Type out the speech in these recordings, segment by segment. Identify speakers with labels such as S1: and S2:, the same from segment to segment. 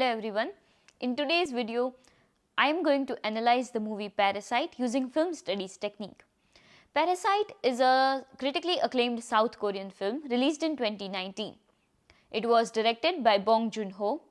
S1: Hello everyone. In today's video, I am going to analyze the movie Parasite using film studies technique. Parasite is a critically acclaimed South Korean film released in 2019. It was directed by Bong Joon-ho.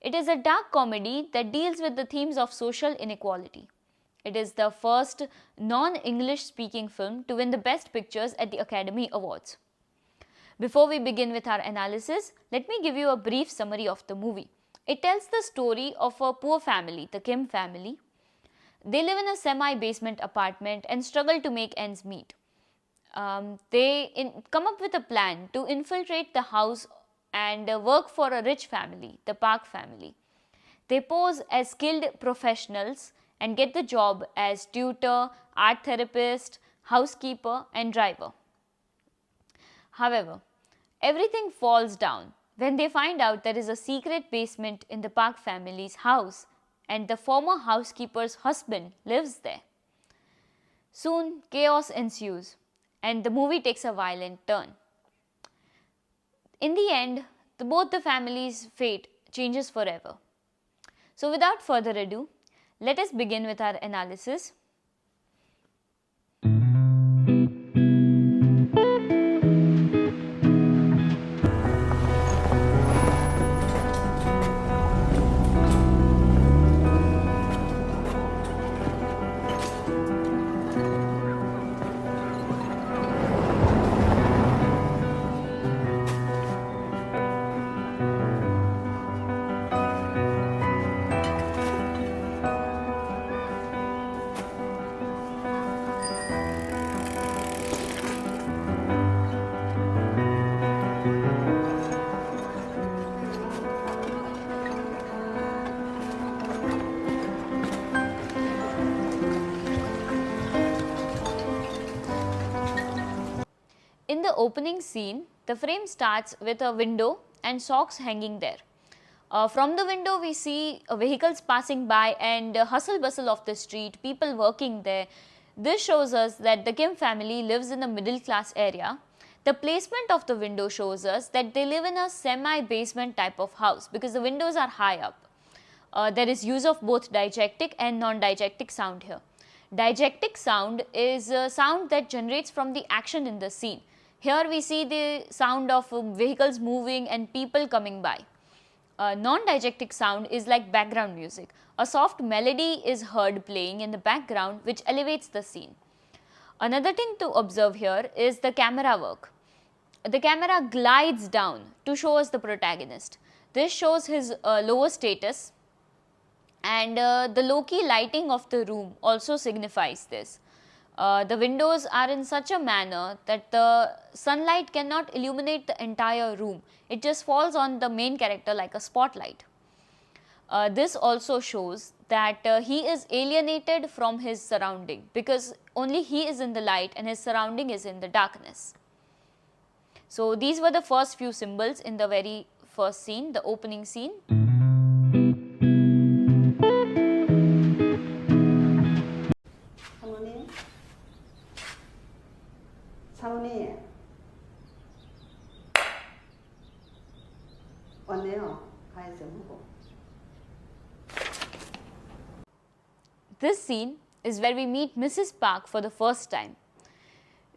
S1: It is a dark comedy that deals with the themes of social inequality. It is the first non-English speaking film to win the Best Pictures at the Academy Awards. Before we begin with our analysis, let me give you a brief summary of the movie. It tells the story of a poor family, the Kim family. They live in a semi-basement apartment and struggle to make ends meet. They come up with a plan to infiltrate the house and work for a rich family, the Park family. They pose as skilled professionals and get the job as tutor, art therapist, housekeeper and driver. However, everything falls down when they find out there is a secret basement in the Park family's house and the former housekeeper's husband lives there. Soon, chaos ensues and the movie takes a violent turn. In the end, both the families' fate changes forever. So without further ado, let us begin with our analysis. In the opening scene, the frame starts with a window and socks hanging there. From the window we see vehicles passing by and hustle bustle of the street, people working there. This shows us that the Kim family lives in a middle class area. The placement of the window shows us that they live in a semi-basement type of house because the windows are high up. There is use of both diegetic and non-diegetic sound here. Diegetic sound is a sound that generates from the action in the scene. Here we see the sound of vehicles moving and people coming by. Non-diegetic sound is like background music. A soft melody is heard playing in the background which elevates the scene. Another thing to observe here is the camera work. The camera glides down to show us the protagonist. This shows his lower status and the low-key lighting of the room also signifies this. The windows are in such a manner that the sunlight cannot illuminate the entire room. It just falls on the main character like a spotlight. This also shows that he is alienated from his surrounding because only he is in the light and his surrounding is in the darkness. So these were the first few symbols in the very first scene, the opening scene. This scene is where we meet Mrs. Park for the first time.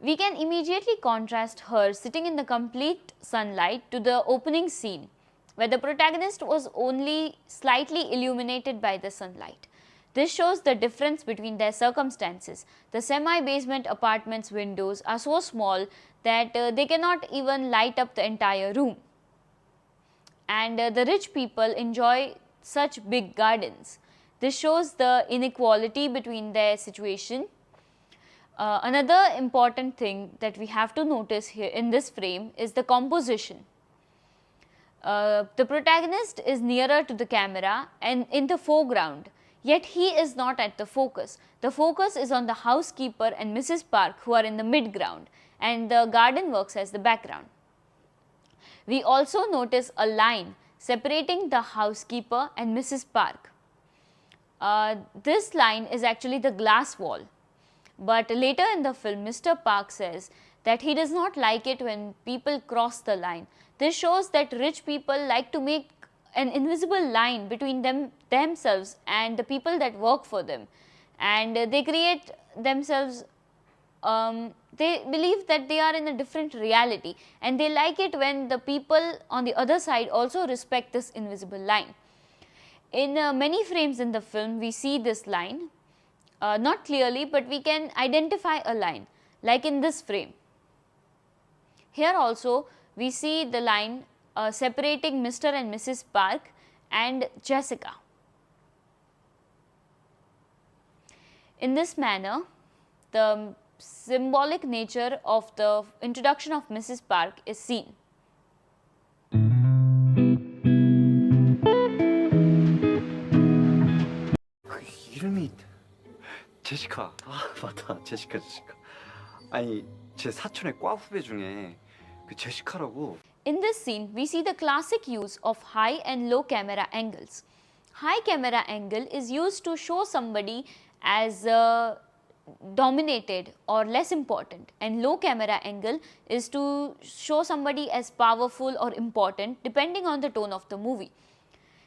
S1: We can immediately contrast her sitting in the complete sunlight to the opening scene where the protagonist was only slightly illuminated by the sunlight. This shows the difference between their circumstances. The semi-basement apartment's windows are so small that they cannot even light up the entire room. And the rich people enjoy such big gardens. This shows the inequality between their situation. Another important thing that we have to notice here in this frame is the composition. The protagonist is nearer to the camera and in the foreground, yet he is not at the focus. The focus is on the housekeeper and Mrs. Park who are in the midground and the garden works as the background. We also notice a line separating the housekeeper and Mrs. Park. This line is actually the glass wall, but later in the film Mr. Park says that he does not like it when people cross the line. This shows that rich people like to make an invisible line between themselves and the people that work for them, and they create themselves, they believe that they are in a different reality, and they like it when the people on the other side also respect this invisible line. In many frames in the film we see this line, not clearly, but we can identify a line, like in this frame. Here also we see the line separating Mr. and Mrs. Park and Jessica. In this manner, the symbolic nature of the introduction of Mrs. Park is seen.
S2: 이름이 제시카. 맞다. 제시카. 아니, 제 사촌의 과 후배 중에 그 제시카라고.
S1: In this scene, we see the classic use of high and low camera angles. High camera angle is used to show somebody as dominated or less important, and low camera angle is to show somebody as powerful or important depending on the tone of the movie.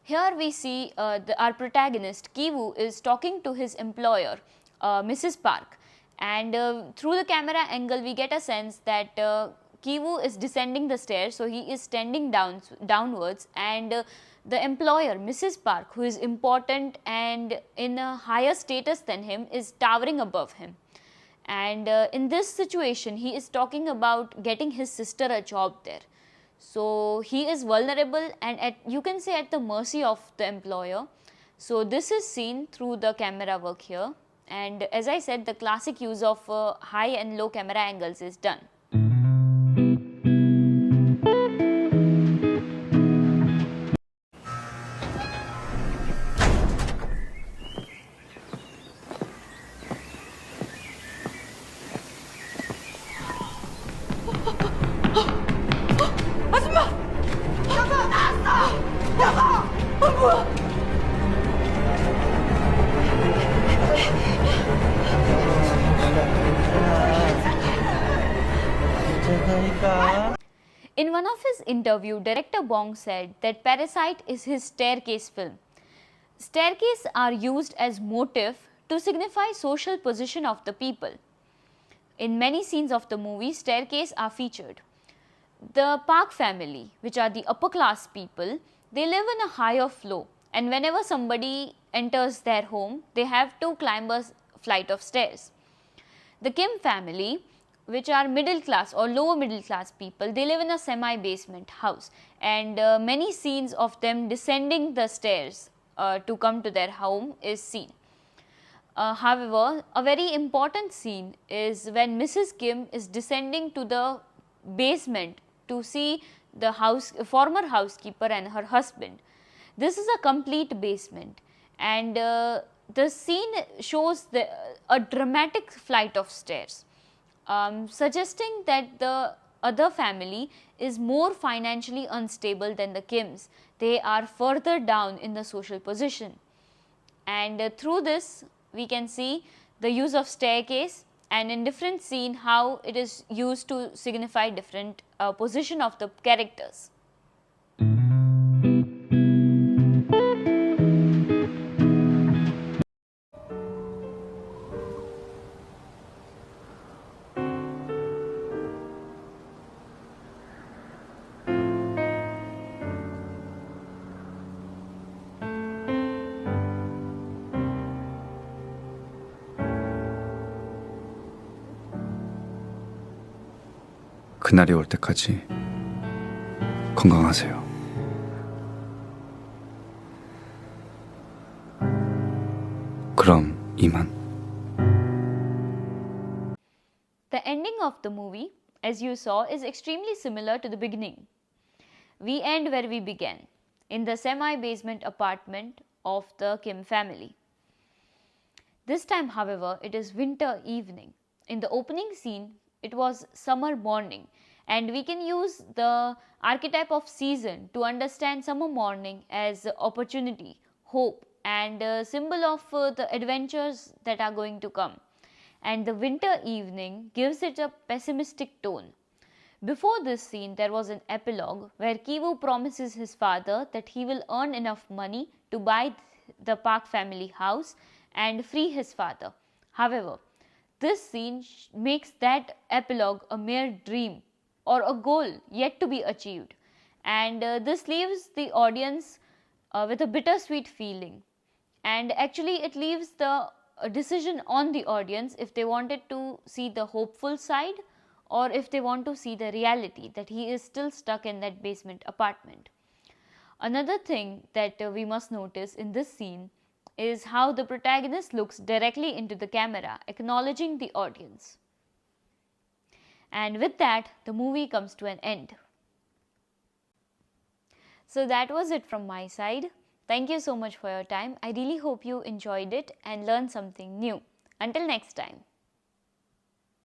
S1: Here we see our protagonist Kiwoo is talking to his employer, Mrs. Park, and through the camera angle we get a sense that Kiwoo is descending the stairs, so he is standing downwards, and the employer, Mrs. Park, who is important and in a higher status than him, is towering above him. And in this situation, he is talking about getting his sister a job there. So he is vulnerable and you can say at the mercy of the employer. So this is seen through the camera work here, and as I said, the classic use of high and low camera angles is done. In one of his interview, director Bong said that Parasite is his staircase film. Staircases are used as motif to signify social position of the people. In many scenes of the movie, staircases are featured. The Park family, which are the upper class people, they live in a higher floor, and whenever somebody enters their home, they have to climb a flight of stairs. The Kim family, which are middle class or lower middle class people, they live in a semi-basement house, and many scenes of them descending the stairs to come to their home is seen. However, a very important scene is when Mrs. Kim is descending to the basement to see the former housekeeper and her husband. This is a complete basement, and the scene shows a dramatic flight of stairs, suggesting that the other family is more financially unstable than the Kims. They are further down in the social position, and through this we can see the use of staircase, and in different scene how it is used to signify different position of the characters.
S2: 그날이 올 때까지 건강하세요. 그럼 이만.
S1: The ending of the movie, as you saw, is extremely similar to the beginning. We end where we began, in the semi-basement apartment of the Kim family. This time, however, it is winter evening. In the opening scene, it was summer morning, and we can use the archetype of season to understand summer morning as opportunity, hope, and a symbol of the adventures that are going to come. And the winter evening gives it a pessimistic tone. Before this scene, there was an epilogue where Kiwoo promises his father that he will earn enough money to buy the Park family house and free his father. However, this scene makes that epilogue a mere dream or a goal yet to be achieved, and this leaves the audience with a bittersweet feeling, and actually it leaves the decision on the audience if they wanted to see the hopeful side or if they want to see the reality that he is still stuck in that basement apartment. Another thing that we must notice in this scene is how the protagonist looks directly into the camera, acknowledging the audience. And with that, the movie comes to an end. So that was it from my side. Thank you so much for your time. I really hope you enjoyed it and learned something new. Until next time.